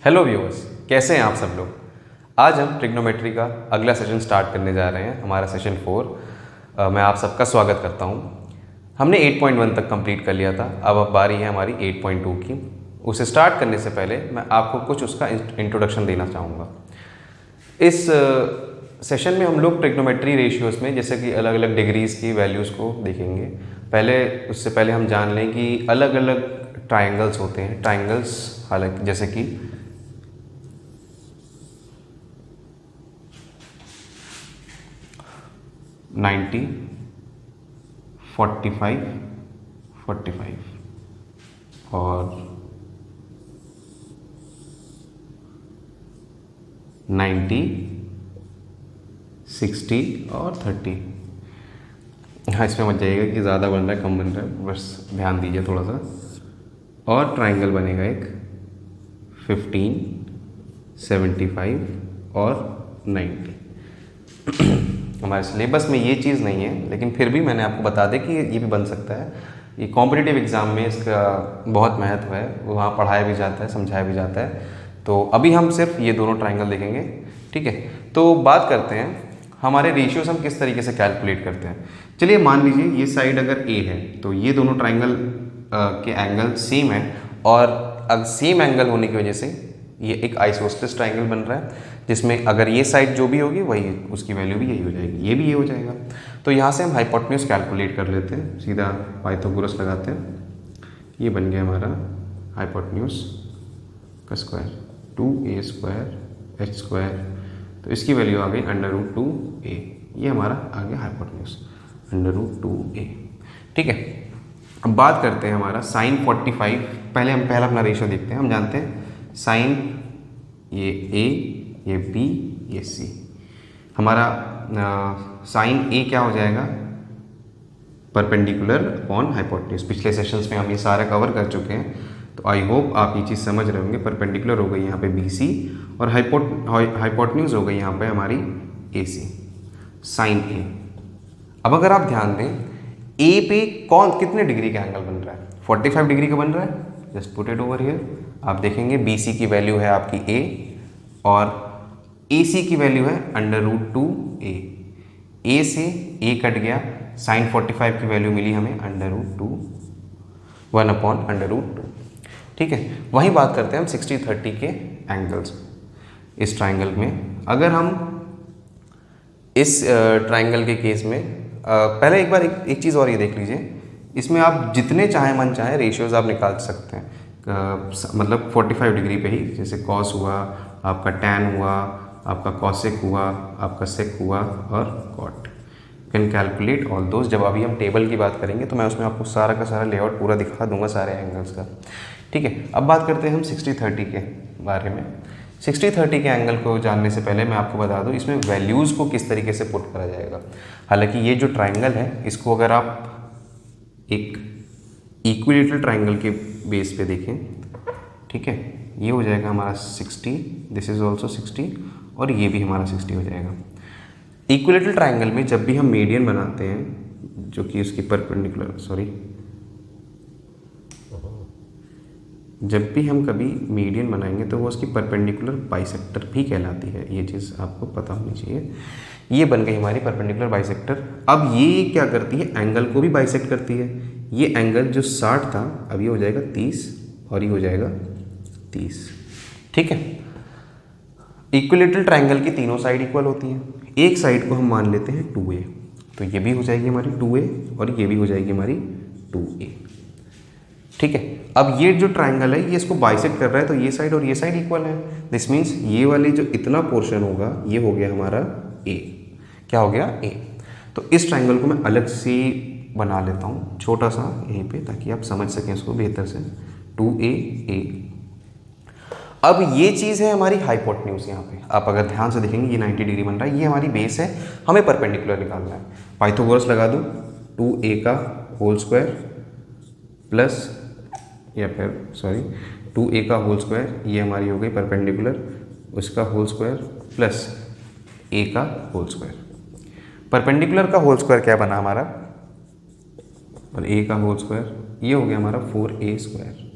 Hello viewers, कैसे हैं आप सब लोग। आज हम ट्रिग्नोमेट्री का अगला सेशन स्टार्ट करने जा रहे हैं, हमारा सेशन 4। मैं आप सबका स्वागत करता हूं। हमने 8.1 तक कंप्लीट कर लिया था, अब बारी है हमारी 8.2 की। उसे स्टार्ट करने से पहले मैं आपको कुछ उसका इंट्रोडक्शन देना चाहूँगा। इस सेशन में हम लोग ट्रिग्नोमेट्री रेशियोज़ में जैसे कि अलग अलग डिग्रीज़ की वैल्यूज़ को देखेंगे। उससे पहले हम जान लें कि अलग अलग ट्राइंगल्स होते हैं। ट्राइंगल्स हालांकि जैसे कि 90, 45, 45 और 90, 60 और 30। हाँ, इसमें मत जाइएगा कि ज़्यादा बन रहा है कम बन रहा है, बस ध्यान दीजिए थोड़ा सा। और ट्राइंगल बनेगा एक 15, 75 और 90। हमारे सिलेबस में ये चीज़ नहीं है, लेकिन फिर भी मैंने आपको बता दें कि ये भी बन सकता है। ये कॉम्पिटिटिव एग्ज़ाम में इसका बहुत महत्व है, वहाँ पढ़ाया भी जाता है, समझाया भी जाता है। तो अभी हम सिर्फ ये दोनों ट्राइंगल देखेंगे, ठीक है। तो बात करते हैं हमारे रेशियोज हम किस तरीके से कैलकुलेट करते हैं। चलिए मान लीजिए ये साइड अगर ए है तो ये दोनों ट्राइंगल के एंगल सेम है, और अब सेम एंगल होने की वजह से ये एक आइसोसेलेस ट्राइंगल बन रहा है, जिसमें अगर ये साइड जो भी होगी वही उसकी वैल्यू भी यही हो जाएगी, ये भी ये हो जाएगा। तो यहाँ से हम हाइपोटेन्यूज कैलकुलेट कर लेते हैं, सीधा पाइथागोरस लगाते हैं। ये बन गया हमारा हाइपोटेन्यूज का स्क्वायर 2a² h²। तो इसकी वैल्यू आ गई √2a। ये हमारा आ गया हाइपोटेन्यूज √2a, ठीक है। अब बात करते हैं हमारा साइन 45। पहला अपना रेशियो देखते हैं। हम जानते हैं साइन ये a, ये b, ये c। हमारा साइन a क्या हो जाएगा, परपेंडिकुलर अपॉन हाइपोटेन्यूज। पिछले सेशंस में हम ये सारा कवर कर चुके हैं, तो आई होप आप ये चीज़ समझ रहे होंगे। परपेंडिकुलर हो गई यहाँ पे BC और हाइपोटेन्यूज हो गई यहाँ पे हमारी AC, साइन A। अब अगर आप ध्यान दें A पे कितने डिग्री का एंगल बन रहा है, 45 डिग्री का बन रहा है। Just put it over here. आप देखेंगे BC की वैल्यू है आपकी A और AC की वैल्यू है √2a। A से A कट गया, साइन 45 की वैल्यू मिली हमें √2, 1/√2, ठीक है। वहीं बात करते हैं हम 60-30 के एंगल्स। इस ट्राइंगल में अगर हम इस ट्राइंगल के केस में पहले एक बार एक चीज़ और ये देख लीजिए, इसमें आप जितने चाहे मन चाहे रेशियोज आप निकाल सकते हैं। मतलब 45 डिग्री पे ही, जैसे कॉस हुआ, आपका टैन हुआ, आपका कॉसेक हुआ, आपका सेक हुआ और cot. Can calculate all those. जब अभी हम टेबल की बात करेंगे तो मैं उसमें आपको सारा का सारा लेआउट पूरा दिखा दूंगा, सारे एंगल्स का, ठीक है। अब बात करते हैं हम 60-30 के बारे में। 60-30 के एंगल को जानने से पहले मैं आपको बता दूं इसमें वैल्यूज़ को किस तरीके से पुट करा जाएगा। हालांकि ये जो ट्राइंगल है इसको अगर आप एक इक्विलेटरल ट्राइंगल के बेस पे देखें, ठीक है, ये हो जाएगा हमारा 60, दिस इज ऑल्सो 60 और ये भी हमारा 60 हो जाएगा। इक्विलेटरल ट्राइंगल में जब भी हम मीडियन बनाते हैं, जो कि उसकी परपेंडिकुलर जब भी हम कभी मीडियन बनाएंगे तो वो उसकी परपेंडिकुलर बाइसेक्टर भी कहलाती है। ये चीज़ आपको पता होनी चाहिए। ये बन गई हमारी परपेंडिकुलर बाइसेक्टर। अब ये क्या करती है, एंगल को भी बाइसेक्ट करती है। ये एंगल जो 60 था अब ये हो जाएगा 30 और ये हो जाएगा 30, ठीक है। इक्विलेटरल ट्राइंगल की तीनों साइड इक्वल होती हैं। एक साइड को हम मान लेते हैं 2a, तो ये भी हो जाएगी हमारी 2a और ये भी हो जाएगी हमारी 2a, ठीक है। अब ये जो ट्राइंगल है ये इसको बाइसेक्ट कर रहा है, तो ये साइड और ये साइड इक्वल है। दिस मीन्स ये वाली जो इतना पोर्शन होगा ये हो गया हमारा a। क्या हो गया, a। तो इस ट्राइंगल को मैं अलग से बना लेता हूँ छोटा सा यहीं पे, ताकि आप समझ सकें इसको बेहतर से। 2a। अब ये चीज़ है हमारी हाइपोटेन्यूज। यहाँ पे आप अगर ध्यान से देखेंगे ये 90 डिग्री बन रहा है, ये हमारी बेस है, हमें परपेंडिकुलर निकालना है। पाइथागोरस लगा दूँ, 2a का होल स्क्वायर प्लस, या फिर 2a का होल स्क्वायर, ये हमारी हो गई परपेंडिकुलर, उसका होल स्क्वायर प्लस a का होल स्क्वायर। परपेंडिकुलर का होल स्क्वायर क्या बना हमारा, और a का होल स्क्वायर, ये हो गया हमारा 4a²।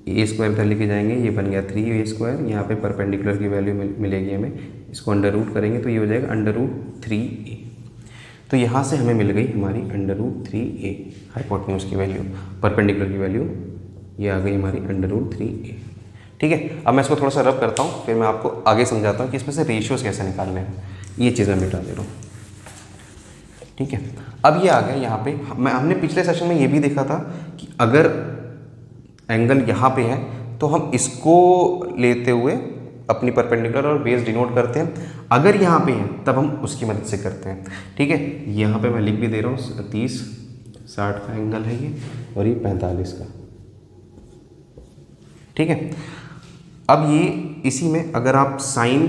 ए स्क्वायर इधर लेके जाएंगे, ये बन गया 3a²। यहाँ पे परपेंडिकुलर की वैल्यू मिलेगी हमें, इसको अंडर रूट करेंगे तो ये हो जाएगा √3a। तो यहाँ से हमें मिल गई हमारी √3a हाइपोटेन्यूज की वैल्यू, परपेंडिकुलर की वैल्यू ये आ गई हमारी √3a। ठीक है, अब मैं इसको थोड़ा सा रब करता हूँ, फिर मैं आपको आगे समझाता हूँ कि इसमें से रेशियोज़ कैसे निकालने हैं। ये चीज़ मैं मिटा दे रहा हूँ। ठीक है, अब ये आ गया यहाँ पे। हमने पिछले सेशन में ये भी देखा था कि अगर एंगल यहाँ पे है तो हम इसको लेते हुए अपनी परपेंडिकुलर और बेस डिनोट करते हैं, अगर यहाँ पे है तब हम उसकी मदद से करते हैं। ठीक है, यहाँ पे मैं लिख भी दे रहा हूँ 30-60 का एंगल है ये, और ये 45 का। ठीक है, अब ये इसी में अगर आप साइन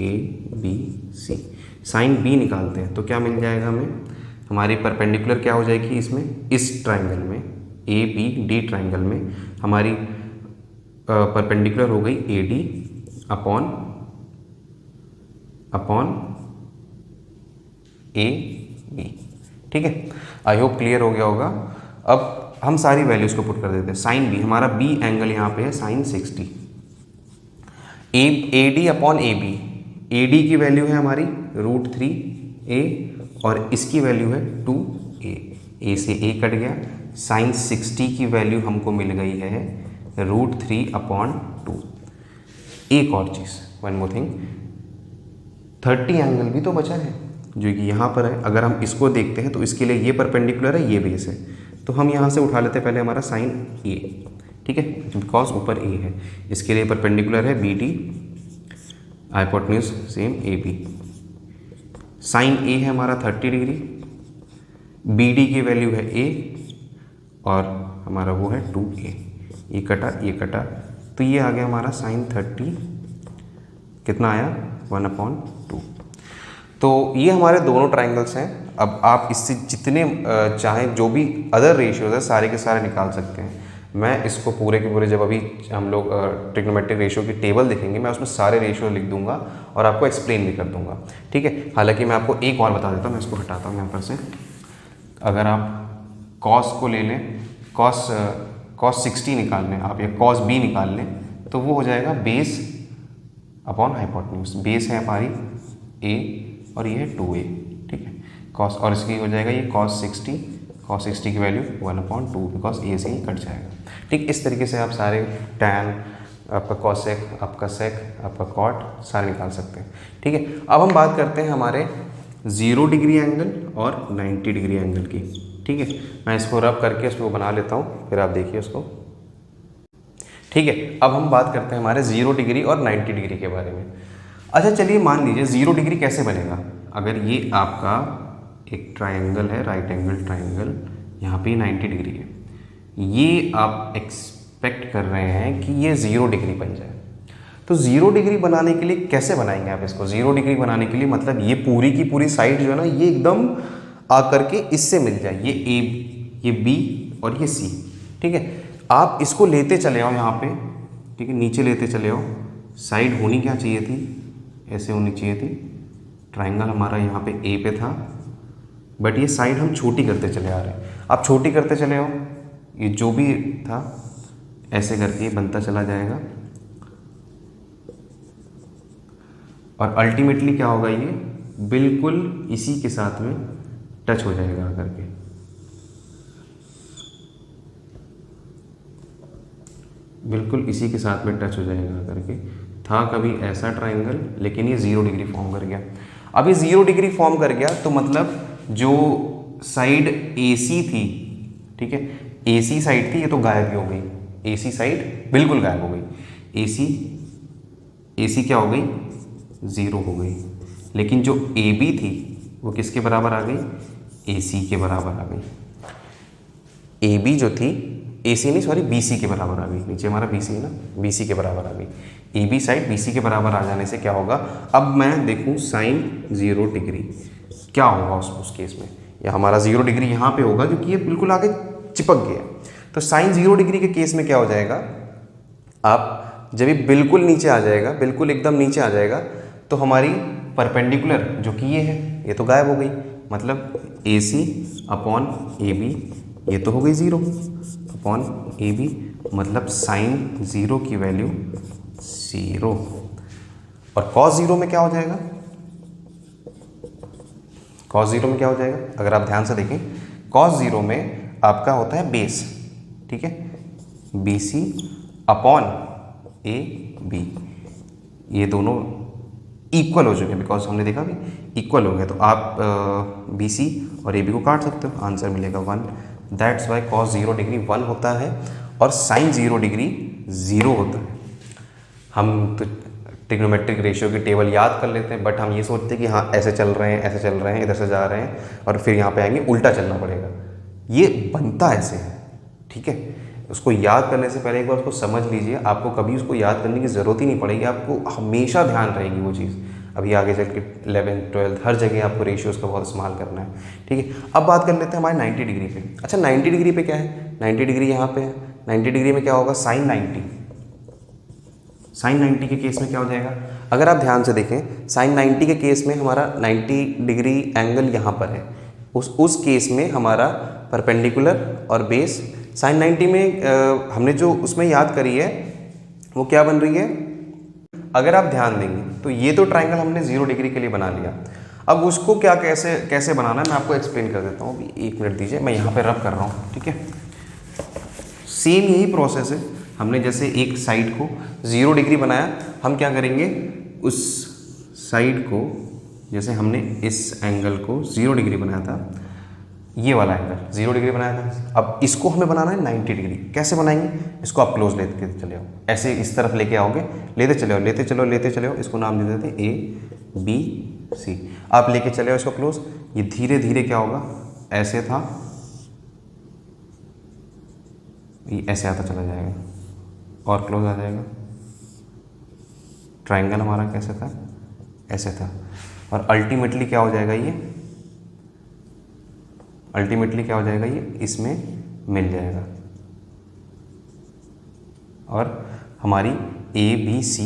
ABC साइन B निकालते हैं तो क्या मिल जाएगा हमें, हमारी परपेंडिकुलर क्या हो जाएगी इसमें, इस ट्राइंगल में ABD ट्राइंगल में हमारी परपेंडिकुलर हो गई AD अपॉन AB। ठीक है, आई होप क्लियर हो गया होगा। अब हम सारी वैल्यूज को पुट कर देते हैं। साइन B, हमारा B एंगल यहाँ पे है sine 60। AD upon AB, AD की वैल्यू है हमारी √3a और इसकी वैल्यू है 2a। A से A कट गया, साइन 60 की वैल्यू हमको मिल गई है √3/2। एक और चीज़, वन मोर थिंग, 30 एंगल भी तो बचा है जो कि यहाँ पर है। अगर हम इसको देखते हैं तो इसके लिए ये परपेंडिकुलर है, ये बेस है, तो हम यहाँ से उठा लेते हैं पहले हमारा साइन A। ठीक है, बिकॉज ऊपर A है, इसके लिए परपेंडिकुलर है BD, hypotenuse same AB। Sine A है हमारा 30 डिग्री, BD की वैल्यू है A और हमारा वो है 2a। ये कटा तो ये आ गया हमारा साइन 30, कितना आया 1/2। तो ये हमारे दोनों ट्राइंगल्स हैं। अब आप इससे जितने चाहें जो भी अदर रेशियोज है सारे के सारे निकाल सकते हैं। मैं इसको पूरे के पूरे, जब अभी हम लोग ट्रिग्नोमेट्रिक रेशियो की टेबल देखेंगे, मैं उसमें सारे रेशियो लिख दूंगा और आपको एक्सप्लेन भी कर दूंगा। ठीक है, हालांकि मैं आपको एक और बता देता हूँ, मैं इसको हटाता हूँ यहाँ पर से। अगर आप कॉस को ले लें, कॉस 60 निकाल लें आप, या कॉस B निकाल लें, तो वो हो जाएगा बेस अपॉन हाइपोटेन्यूज। बेस है हमारी A और ये है 2a। ठीक है, कॉस, और इसकी हो जाएगा ये कॉस 60 की वैल्यू 1/2, बिकॉज A से ही कट जाएगा। ठीक, इस तरीके से आप सारे टैन, आपका कॉसेक, आपका सेक, आपका कॉट सारे निकाल सकते हैं। ठीक है, अब हम बात करते हैं हमारे 0 डिग्री एंगल और 90 डिग्री एंगल की। ठीक है, मैं इसको रब करके इसको बना लेता हूँ, फिर आप देखिए उसको। ठीक है, अब हम बात करते हैं हमारे 0 डिग्री और 90 डिग्री के बारे में। अच्छा चलिए, मान लीजिए 0 डिग्री कैसे बनेगा। अगर ये आपका एक ट्राइंगल है, राइट एंगल ट्राइंगल, यहाँ पे 90 डिग्री है, ये आप एक्सपेक्ट कर रहे हैं कि ये 0 डिग्री बन जाए। तो 0 डिग्री बनाने के लिए कैसे बनाएंगे आप इसको? 0 डिग्री बनाने के लिए मतलब ये पूरी की पूरी साइड जो है ना, ये एकदम आकर के इससे मिल जाए, ये A, ये B और ये C। ठीक है, आप इसको लेते चले आओ यहाँ पे। ठीक है, नीचे लेते चले आओ। साइड होनी क्या चाहिए थी, ऐसे होनी चाहिए थी। ट्राइंगल हमारा यहाँ पे A पे था, बट ये साइड हम छोटी करते चले आ रहे हैं। आप छोटी करते चले आओ, ये जो भी था ऐसे करके बनता चला जाएगा, और अल्टीमेटली क्या होगा, ये बिल्कुल इसी के साथ में टच हो जाएगा आकर के। बिल्कुल इसी के साथ में टच हो जाएगा आकर के। था कभी ऐसा ट्राइंगल, लेकिन ये 0 डिग्री फॉर्म कर गया। अब ये 0 डिग्री फॉर्म कर गया तो मतलब जो साइड AC थी, ठीक है, AC साइड थी, ये तो गायब ही हो गई। AC साइड बिल्कुल गायब हो गई। AC क्या हो गई, 0 हो गई। लेकिन जो AB थी वो किसके बराबर आ गई, AC के बराबर आ गई। AB जो थी, AC नहीं सॉरी, BC के बराबर आ गई। नीचे हमारा BC है ना, BC के बराबर आ गई। AB साइड BC के बराबर आ जाने से क्या होगा, अब मैं देखूं साइन 0 डिग्री क्या होगा उस केस में। या हमारा 0 डिग्री यहाँ पे होगा क्योंकि ये बिल्कुल आगे चिपक गया। तो साइन 0 डिग्री के केस में क्या हो जाएगा, आप जब ये बिल्कुल नीचे आ जाएगा, बिल्कुल एकदम नीचे आ जाएगा, तो हमारी परपेंडिकुलर जो कि ये है, ये तो गायब हो गई। मतलब AC अपॉन AB, ये तो हो गई 0 अपॉन ए बी, मतलब साइन ज़ीरो की वैल्यू 0। और कॉस ज़ीरो में क्या हो जाएगा, कॉस ज़ीरो में क्या हो जाएगा, अगर आप ध्यान से देखें कॉस ज़ीरो में आपका होता है बेस, ठीक है, B C upon A B, ये दोनों इक्वल हो चुके हैं बिकॉज हमने देखा भी इक्वल हो गए, तो आप बी सी और ए बी को काट सकते हो, आंसर मिलेगा 1। दैट्स वाई कॉस 0 डिग्री 1 होता है और साइन 0 डिग्री 0 होता है। हम तो ट्रिग्नोमेट्रिक रेशियो की टेबल याद कर लेते हैं, बट हम ये सोचते हैं कि हाँ ऐसे चल रहे हैं, ऐसे चल रहे हैं, इधर से जा रहे हैं और फिर यहाँ पे आएंगे उल्टा चलना पड़ेगा, ये बनता ऐसे है, ठीक है। उसको याद करने से पहले एक बार उसको समझ लीजिए, आपको कभी उसको याद करने की ज़रूरत ही नहीं पड़ेगी, आपको हमेशा ध्यान रहेगी वो चीज़। अभी आगे चल के 11th 12th हर जगह आपको रेशियोज़ का बहुत इस्तेमाल करना है, ठीक है। अब बात कर लेते हैं हमारे 90 डिग्री पे। अच्छा 90 डिग्री पे क्या है, 90 डिग्री यहाँ पे है, 90 डिग्री में क्या होगा, साइन 90। साइन 90 के केस में क्या हो जाएगा, अगर आप ध्यान से देखें साइन 90 के केस में हमारा 90 डिग्री एंगल यहाँ पर है, उस केस में हमारा परपेंडिकुलर और बेस साइन 90 में हमने जो उसमें याद करी है वो क्या बन रही है, अगर आप ध्यान देंगे तो ये तो ट्राइंगल हमने 0 डिग्री के लिए बना लिया। अब उसको क्या कैसे बनाना है मैं आपको एक्सप्लेन कर देता हूँ, अभी 1 मिनट दीजिए, मैं यहाँ पे रब कर रहा हूँ, ठीक है। सेम यही प्रोसेस है, हमने जैसे एक साइड को 0 डिग्री बनाया, हम क्या करेंगे उस साइड को, जैसे हमने इस एंगल को 0 डिग्री बनाया था, ये वाला एंगल 0 डिग्री बनाया था, अब इसको हमें बनाना है 90 डिग्री। कैसे बनाएंगे, इसको आप क्लोज लेते चले आओ, ऐसे इस तरफ लेके आओगे, लेते चले आओ, लेते चलो लेते चले आओ, इसको नाम दे देते ए बी सी। आप लेके चले आओ इसको क्लोज, ये धीरे धीरे क्या होगा, ऐसे था, ये ऐसे आता चला जाएगा और क्लोज आ जाएगा। ट्राइंगल हमारा कैसे था, ऐसे था, और अल्टीमेटली क्या हो जाएगा, ये अल्टीमेटली क्या हो जाएगा, ये इसमें मिल जाएगा और हमारी ए बी सी,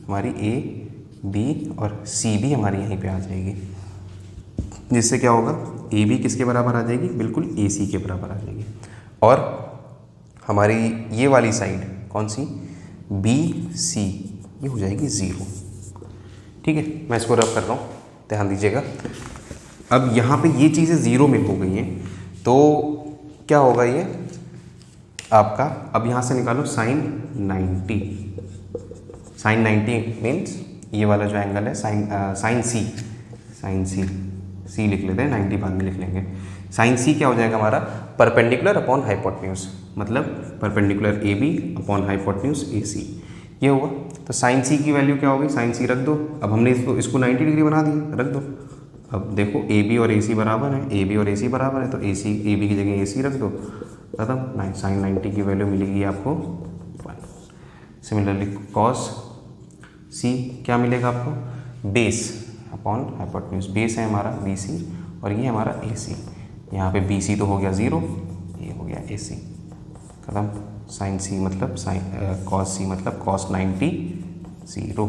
हमारी ए बी और सी भी हमारी यहीं पे आ जाएगी, जिससे क्या होगा, ए बी किसके बराबर आ जाएगी, बिल्कुल ए सी के बराबर आ जाएगी। और हमारी ये वाली साइड कौन सी, बी सी, ये हो जाएगी 0, ठीक है। मैं इसको रब कर रहा हूँ, ध्यान दीजिएगा। अब यहाँ पे ये चीज़ें 0 में हो गई हैं, तो क्या होगा ये आपका, अब यहाँ से निकालो साइन 90, साइन 90 मीन्स ये वाला जो एंगल है साइन सी लिख लेते हैं, 90 बाद में लिख लेंगे। साइन सी क्या हो जाएगा हमारा, परपेंडिकुलर अपॉन हाइपोटेन्यूज, मतलब perpendicular A B upon hypotenuse A C, ये होगा। तो साइन सी की वैल्यू क्या होगी, साइन सी रख दो, अब हमने इसको 90 डिग्री बना दिया, रख दो। अब देखो ए बी और ए सी बराबर है, ए बी और ए सी बराबर है, तो ए बी की जगह ए सी रख दो, खत्म। साइन 90 की वैल्यू मिलेगी आपको 1। सिमिलरली कॉस सी क्या मिलेगा आपको, बेस अपॉन हाइपोटेन्यूज, बेस है हमारा बी सी और ये हमारा ए सी, यहाँ पे बी सी तो हो गया 0, ये हो गया ए सी, खत्म। साइन सी मतलब कॉस सी मतलब कॉस 90 0।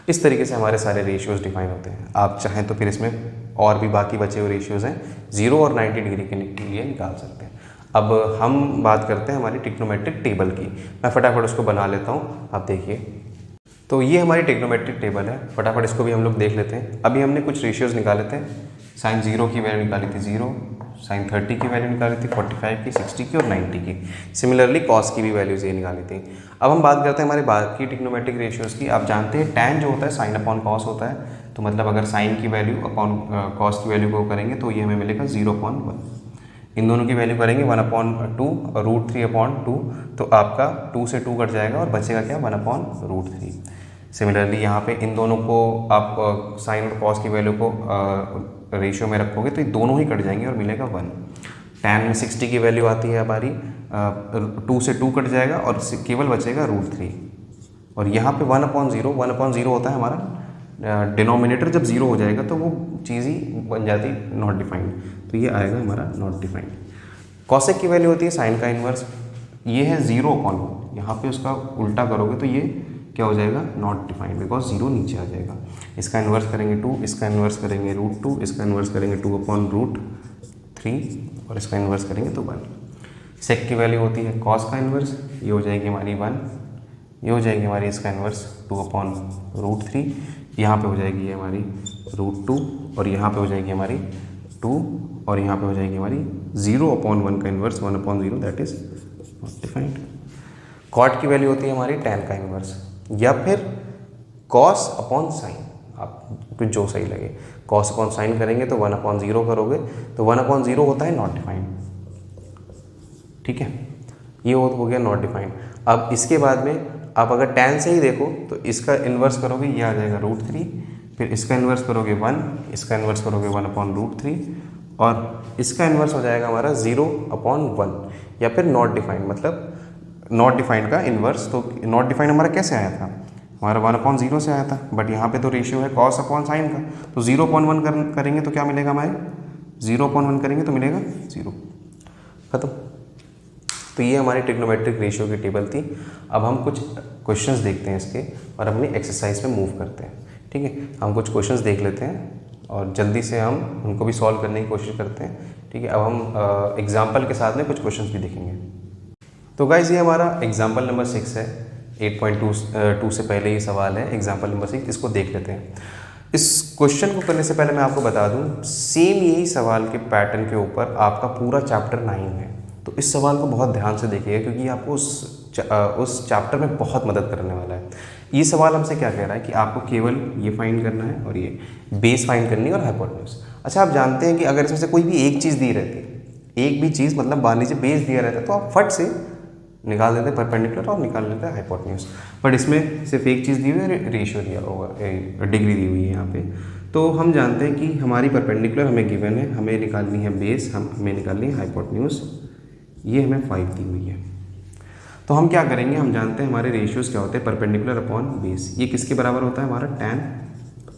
इस तरीके से हमारे सारे रेशियोज़ डिफाइन होते हैं। आप चाहें तो फिर इसमें और भी बाकी बचे हुए रेशियोज़ हैं 0 और 90 डिग्री के लिए निकाल सकते हैं। अब हम बात करते हैं हमारी ट्रिग्नोमेट्रिक टेबल की। मैं फटाफट उसको बना लेता हूँ, आप देखिए। तो ये हमारी ट्रिग्नोमेट्रिक टेबल है, फटाफट इसको भी हम लोग देख लेते हैं। अभी हमने कुछ रेशियोज़ निकाले थे, साइन 0 की वैल्यू निकाली थी 0, साइन 30 की वैल्यू निकाली थी 45 की, 60 की और 90 की। सिमिलरली कॉस की भी वैल्यूज़ ये निकाली थी। अब हम बात करते हैं हमारे बाकी ट्रिग्नोमेट्रिक रेशियोज़ की। आप जानते हैं टैन जो होता है साइन अपॉन कॉस होता है, तो मतलब अगर साइन की वैल्यू अपॉन कॉस की वैल्यू को करेंगे तो ये हमें मिलेगा 0.1। इन दोनों की वैल्यू करेंगे 1/2 और √3/2, तो आपका 2 से 2 कट जाएगा और बचेगा क्या, 1/√3। सिमिलरली यहाँ पे इन दोनों को आप साइन और कॉस की वैल्यू को रेशियो में रखोगे तो ये दोनों ही कट जाएंगे और मिलेगा 1। टैन में 60 की वैल्यू आती है हमारी, 2 से 2 कट जाएगा और केवल बचेगा √3। और यहाँ पे 1/0 होता है हमारा डिनोमिनेटर, जब 0 हो जाएगा तो वो चीज़ ही बन जाती नॉट डिफाइंड, तो ये आएगा हमारा नॉट डिफाइंड। कॉसेक की वैल्यू होती है साइन का इन्वर्स, ये है 0/, यहाँ पे उसका उल्टा करोगे तो ये क्या हो जाएगा, नॉट डिफाइंड, बिकॉज 0 नीचे आ जाएगा। इसका इन्वर्स करेंगे 2, इसका इन्वर्स करेंगे √2, इसका इन्वर्स करेंगे 2/√3 और इसका इन्वर्स करेंगे तो 1। सेक की वैल्यू होती है कॉस का इन्वर्स, ये हो जाएगी हमारी 1, ये हो जाएगी हमारी इसका इन्वर्स 2/√3, यहाँ पे हो जाएगी ये हमारी √2, और यहाँ पे हो जाएगी हमारी 2, और यहाँ पे हो जाएगी हमारी 0/1 का inverse 1/0, that is not defined. Cot की वैल्यू होती है हमारी tan का इन्वर्स, या फिर कॉस अपॉन साइन, आपको जो सही लगे। कॉस अपॉन साइन करेंगे तो 1/0 करोगे तो 1/0 होता है नॉट डिफाइंड, ठीक है, ये हो गया नॉट डिफाइंड। अब इसके बाद में आप अगर tan से ही देखो तो इसका इन्वर्स करोगे ये आ जाएगा √3, फिर इसका इन्वर्स करोगे 1, इसका इन्वर्स करोगे 1/√3, और इसका इन्वर्स हो जाएगा हमारा 0/1, या फिर नॉट डिफाइंड, मतलब नॉट डिफाइंड का इन्वर्स। तो नॉट डिफाइंड हमारा कैसे आया था, हमारा 1/0 से आया था, बट यहाँ पे तो रेशियो है कॉस अपॉन साइन का, तो 0/1 करेंगे तो क्या मिलेगा हमारे, 0/1 करेंगे तो मिलेगा 0, खत्म। तो ये हमारी ट्रिग्नोमेट्रिक रेशियो की टेबल थी। अब हम कुछ क्वेश्चंस देखते हैं इसके और अपनी एक्सरसाइज में मूव करते हैं, ठीक है। हम कुछ क्वेश्चंस देख लेते हैं और जल्दी से हम उनको भी सॉल्व करने की कोशिश करते हैं, ठीक है। अब हम एग्जाम्पल के साथ में कुछ क्वेश्चंस भी देखेंगे। तो गाइज ये हमारा एग्जाम्पल नंबर 6 है, 8.2 से पहले ही सवाल है एग्जाम्पल नंबर 6, इसको देख लेते हैं। इस क्वेश्चन को करने से पहले मैं आपको बता दूं, सेम यही सवाल के पैटर्न के ऊपर आपका पूरा चैप्टर 9 है, तो इस सवाल को बहुत ध्यान से देखिएगा क्योंकि ये आपको उस चैप्टर में बहुत मदद करने वाला है। ये सवाल हमसे क्या कह रहा है कि आपको केवल ये फाइंड करना है और ये बेस फाइंड करनी है और हाइपोटेन्यूज। अच्छा, आप जानते हैं कि अगर इसमें से कोई भी एक चीज़ दी रहती, एक भी चीज़ मतलब मान लीजिए बेस दिया रहता है, तो आप फट से निकाल देते परपेंडिकुलर और निकाल लेते हैं हाइपोटेन्यूज। बट इसमें सिर्फ एक चीज़ दी हुई है, रेशियो दिया होगा, डिग्री दी हुई है यहाँ पे। तो हम जानते हैं कि हमारी परपेंडिकुलर हमें गिवन है, हमें निकालनी है बेस, हमें निकालनी है हाइपोटेन्यूज, ये हमें 5 दी हुई है। तो हम क्या करेंगे, हम जानते हैं हमारे रेशियोज क्या होते हैं, परपेंडिकुलर अपॉन बेस। ये किसके बराबर होता है, हमारा tan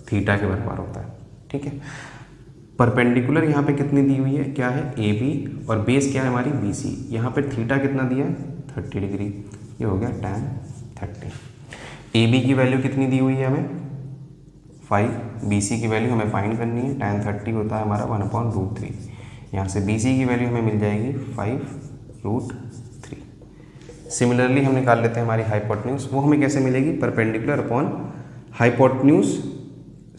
थीटा के बराबर होता है, ठीक है। परपेंडिकुलर यहाँ पे कितनी दी हुई है, क्या है AB, और बेस क्या है हमारी BC। यहाँ पे थीटा कितना दिया है 30 डिग्री, ये हो गया tan 30। AB की वैल्यू कितनी दी हुई है हमें 5, BC की वैल्यू हमें फाइंड करनी है, tan 30 होता है हमारा 1/√3। यहाँ से BC की वैल्यू हमें मिल जाएगी 5√3। सिमिलरली हम निकाल लेते हैं हमारी हाइपोटेन्यूज, वो हमें कैसे मिलेगी, perpendicular upon hypotenuse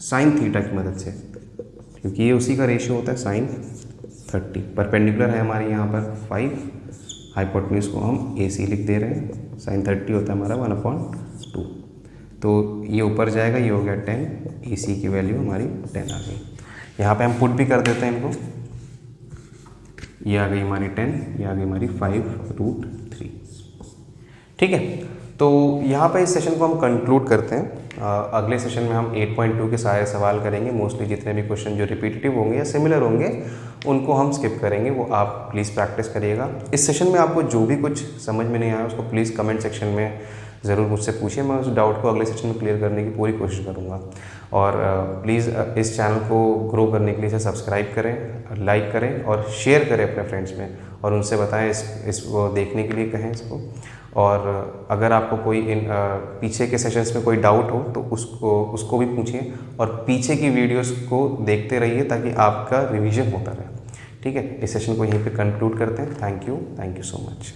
sine theta की मदद से, क्योंकि ये उसी का रेशियो होता है साइन 30। परपेंडिकुलर है हमारी यहाँ पर 5, हाइपोटेन्यूज को हम AC लिख दे रहे हैं, साइन 30 होता है हमारा 1/2। तो ये ऊपर जाएगा, ये हो गया 10, AC की वैल्यू हमारी 10 आ गई। यहाँ पे हम पुट भी कर देते हैं इनको, ये आ गई हमारी 10, ये आ गई हमारी 5√3, ठीक है। तो यहाँ पे इस सेशन को हम कंक्लूड करते हैं। अगले सेशन में हम 8.2 के सारे सवाल करेंगे। मोस्टली जितने भी क्वेश्चन जो रिपीटेटिव होंगे या सिमिलर होंगे उनको हम स्किप करेंगे, वो आप प्लीज़ प्रैक्टिस करिएगा। इस सेशन में आपको जो भी कुछ समझ में नहीं आया उसको प्लीज़ कमेंट सेक्शन में ज़रूर मुझसे पूछिए, मैं उस डाउट को अगले सेशन में क्लियर करने की पूरी कोशिश करूँगा। और प्लीज़ इस चैनल को ग्रो करने के लिए इसे सब्सक्राइब करें, लाइक करें और शेयर करें अपने फ्रेंड्स में, और उनसे बताएं इसको देखने के लिए कहें इसको। और अगर आपको कोई पीछे के सेशंस में कोई डाउट हो तो उसको भी पूछिए, और पीछे की वीडियोस को देखते रहिए ताकि आपका रिवीजन होता रहे, ठीक है। इस सेशन को यहीं पे कंक्लूड करते हैं। Thank you so much.